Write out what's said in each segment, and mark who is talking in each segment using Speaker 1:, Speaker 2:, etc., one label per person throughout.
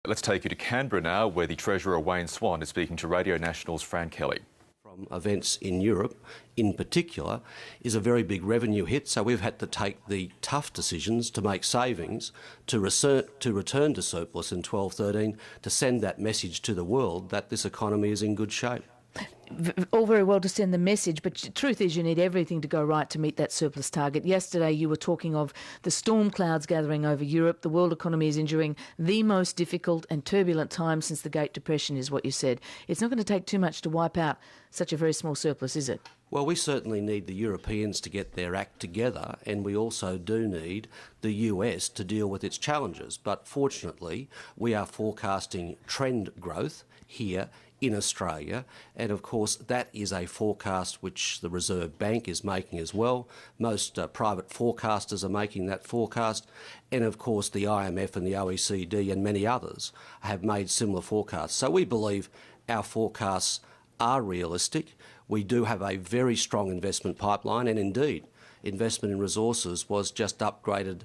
Speaker 1: Let's take you to Canberra now, where the Treasurer Wayne Swan is speaking to Radio National's Fran Kelly.
Speaker 2: From events in Europe, in particular, is a very big revenue hit. So we've had to take the tough decisions to make savings, to return to surplus in 12-13, to send that message to the world that this economy is in good shape.
Speaker 3: All very well to send the message, but the truth is you need everything to go right to meet that surplus target. Yesterday you were talking of the storm clouds gathering over Europe. The world economy is enduring the most difficult and turbulent time since the Great Depression, is what you said. It's not going to take too much to wipe out such a very small surplus, is it?
Speaker 2: Well, we certainly need the Europeans to get their act together, and we also do need the US to deal with its challenges. But fortunately, we are forecasting trend growth here in Australia, and of course that is a forecast which the Reserve Bank is making as well. Most private forecasters are making that forecast, and of course the IMF and the OECD and many others have made similar forecasts. So we believe our forecasts are realistic. We do have a very strong investment pipeline, and indeed investment in resources was just upgraded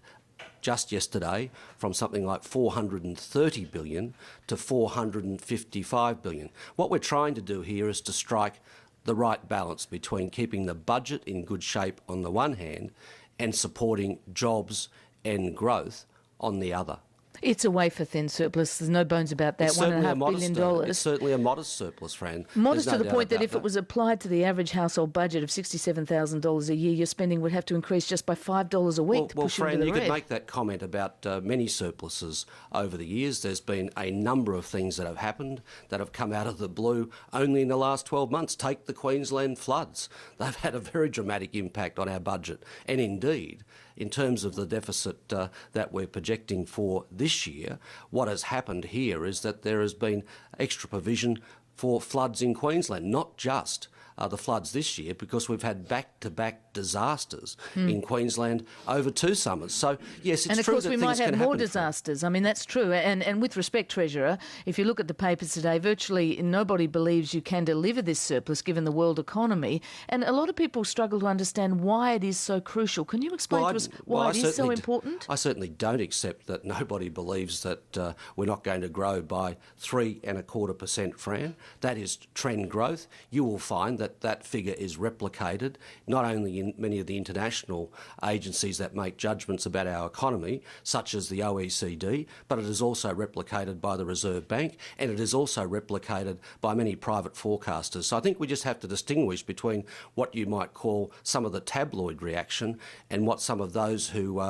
Speaker 2: just yesterday from something like $430 billion to $455 billion. What we're trying to do here is to strike the right balance between keeping the budget in good shape on the one hand and supporting jobs and growth on the other.
Speaker 3: It's a wafer-thin surplus. There's no bones about that. $1.5 billion.
Speaker 2: It's certainly a modest surplus, Fran.
Speaker 3: Modest to the point that if it was applied to the average household budget of $67,000 a year, your spending would have to increase just by $5 a week to push
Speaker 2: Fran,
Speaker 3: into the
Speaker 2: you
Speaker 3: red.
Speaker 2: could make that comment about many surpluses over the years. There's been a number of things that have happened that have come out of the blue only in the last 12 months. Take the Queensland floods. They've had a very dramatic impact on our budget. And indeed, in terms of the deficit that we're projecting for this year, what has happened here is that there has been extra provision for floods in Queensland, not just the floods this year, because we've had back-to-back disasters in Queensland over 2 summers. So, yes, it's true that things can happen.
Speaker 3: And, of course, we might have more disasters. I mean, that's true. And with respect, Treasurer, if you look at the papers today, virtually nobody believes you can deliver this surplus given the world economy. And a lot of people struggle to understand why it is so crucial. Can you explain to us why it is so important?
Speaker 2: I certainly don't accept that nobody believes that we're not going to grow by 3.25%, Fran. That is trend growth. You will find that figure is replicated not only in many of the international agencies that make judgments about our economy, such as the OECD, but it is also replicated by the Reserve Bank, and it is also replicated by many private forecasters. So I think we just have to distinguish between what you might call some of the tabloid reaction and what some of those who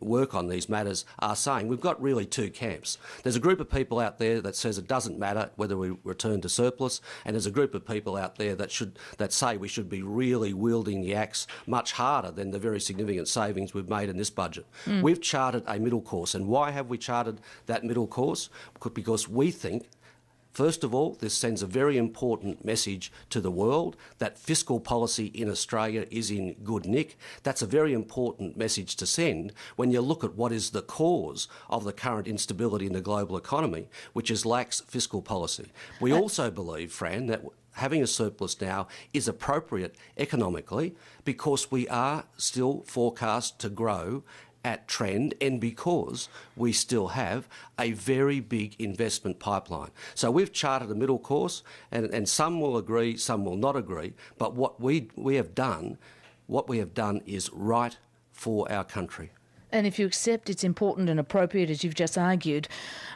Speaker 2: work on these matters are saying. We've got really 2 camps. There's a group of people out there that says it doesn't matter whether we return to surplus, and there's a group of people out there that say we should be really wielding the axe much harder than the very significant savings we've made in this budget. We've charted a middle course, and why have we charted that middle course? Because we think, first of all, this sends a very important message to the world that fiscal policy in Australia is in good nick. That's a very important message to send when you look at what is the cause of the current instability in the global economy, which is lax fiscal policy. We also believe, Fran, that having a surplus now is appropriate economically because we are still forecast to grow at trend and because we still have a very big investment pipeline. So we've charted a middle course, and some will agree, some will not agree, but what we have done is right for our country.
Speaker 3: And if you accept it's important and appropriate, as you've just argued,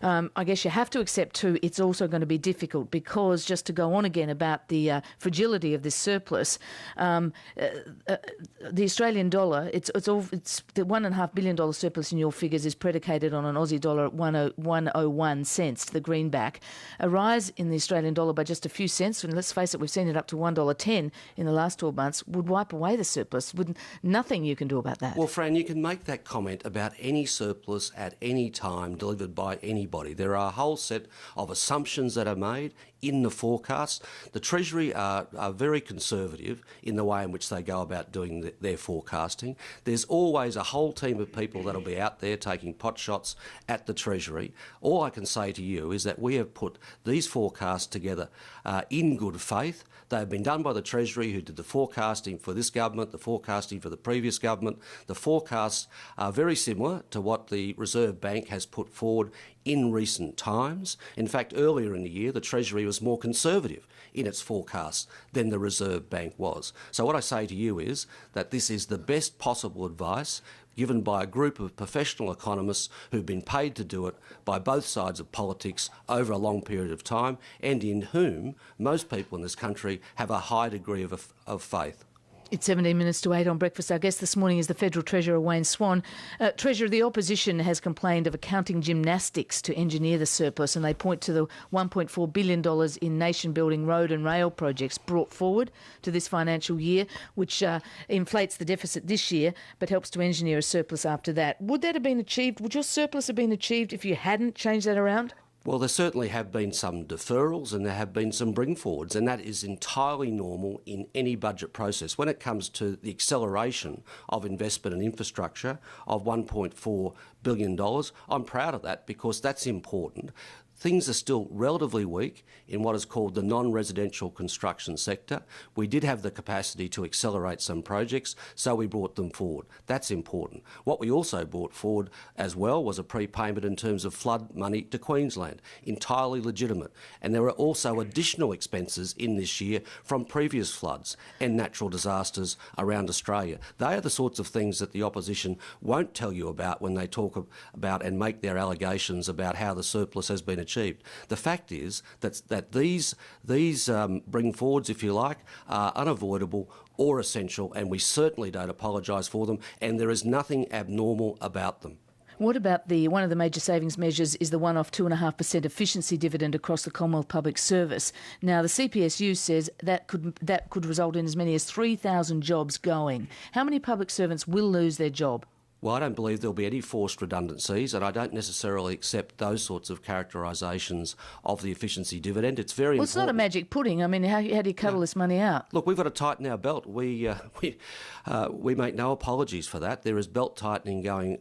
Speaker 3: I guess you have to accept too it's also going to be difficult because, just to go on again about the fragility of this surplus, the Australian dollar, it's the $1.5 billion surplus in your figures is predicated on an Aussie dollar at 101 cents to the greenback. A rise in the Australian dollar by just a few cents, and let's face it, we've seen it up to $1.10 in the last 12 months, would wipe away the surplus. Nothing you can do about that.
Speaker 2: Well, Fran, you can make that comment about any surplus at any time delivered by anybody. There are a whole set of assumptions that are made in the forecast. The Treasury are very conservative in the way in which they go about doing their forecasting. There's always a whole team of people that'll be out there taking pot shots at the Treasury. All I can say to you is that we have put these forecasts together in good faith. They have been done by the Treasury, who did the forecasting for this government, the forecasting for the previous government. The forecasts are very similar to what the Reserve Bank has put forward in recent times. In fact, earlier in the year, the Treasury was more conservative in its forecasts than the Reserve Bank was. So what I say to you is that this is the best possible advice given by a group of professional economists who've been paid to do it by both sides of politics over a long period of time, and in whom most people in this country have a high degree of faith.
Speaker 3: It's 17 minutes to 8 on Breakfast. Our guest this morning is the Federal Treasurer Wayne Swan. Treasurer, the opposition has complained of accounting gymnastics to engineer the surplus, and they point to the $1.4 billion in nation-building road and rail projects brought forward to this financial year, which inflates the deficit this year but helps to engineer a surplus after that. Would that have been achieved? Would your surplus have been achieved if you hadn't changed that around?
Speaker 2: Well, there certainly have been some deferrals and there have been some bring forwards, and that is entirely normal in any budget process. When it comes to the acceleration of investment in infrastructure of $1.4 billion, I'm proud of that because that's important. Things are still relatively weak in what is called the non-residential construction sector. We did have the capacity to accelerate some projects, so we brought them forward. That's important. What we also brought forward as well was a prepayment in terms of flood money to Queensland, entirely legitimate. And there are also additional expenses in this year from previous floods and natural disasters around Australia. They are the sorts of things that the opposition won't tell you about when they talk about and make their allegations about how the surplus has been achieved. The fact is that these bring forwards, if you like, are unavoidable or essential, and we certainly don't apologise for them, and there is nothing abnormal about them.
Speaker 3: What about one of the major savings measures is the one-off 2.5% efficiency dividend across the Commonwealth Public Service? Now, the CPSU says that could result in as many as 3,000 jobs going. How many public servants will lose their job?
Speaker 2: Well, I don't believe there'll be any forced redundancies, and I don't necessarily accept those sorts of characterisations of the efficiency dividend. It's very important.
Speaker 3: It's not a magic pudding. I mean, how do you cuddle this money out?
Speaker 2: Look, we've got to tighten our belt. We make no apologies for that. There is belt tightening going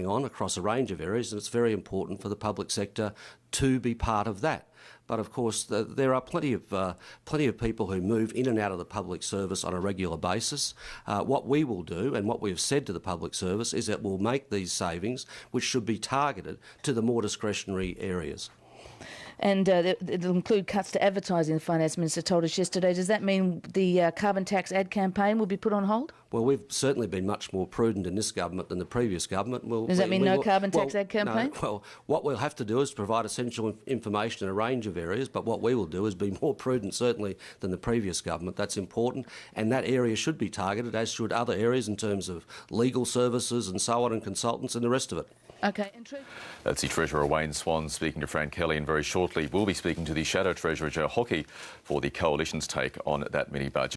Speaker 2: on across a range of areas, and it's very important for the public sector to be part of that. But of course, there are plenty of people who move in and out of the public service on a regular basis. What we will do, and what we have said to the public service, is that we'll make these savings, which should be targeted to the more discretionary areas.
Speaker 3: And it'll include cuts to advertising, the Finance Minister told us yesterday. Does that mean the carbon tax ad campaign will be put on hold?
Speaker 2: Well, we've certainly been much more prudent in this government than the previous government.
Speaker 3: Does that mean no carbon tax ad campaign?
Speaker 2: No. Well, what we'll have to do is provide essential information in a range of areas, but what we will do is be more prudent, certainly, than the previous government. That's important, and that area should be targeted, as should other areas in terms of legal services and so on, and consultants and the rest of it.
Speaker 3: OK.
Speaker 1: That's the Treasurer Wayne Swan speaking to Fran Kelly, and very shortly we'll be speaking to the Shadow Treasurer Joe Hockey for the Coalition's take on that mini-budget.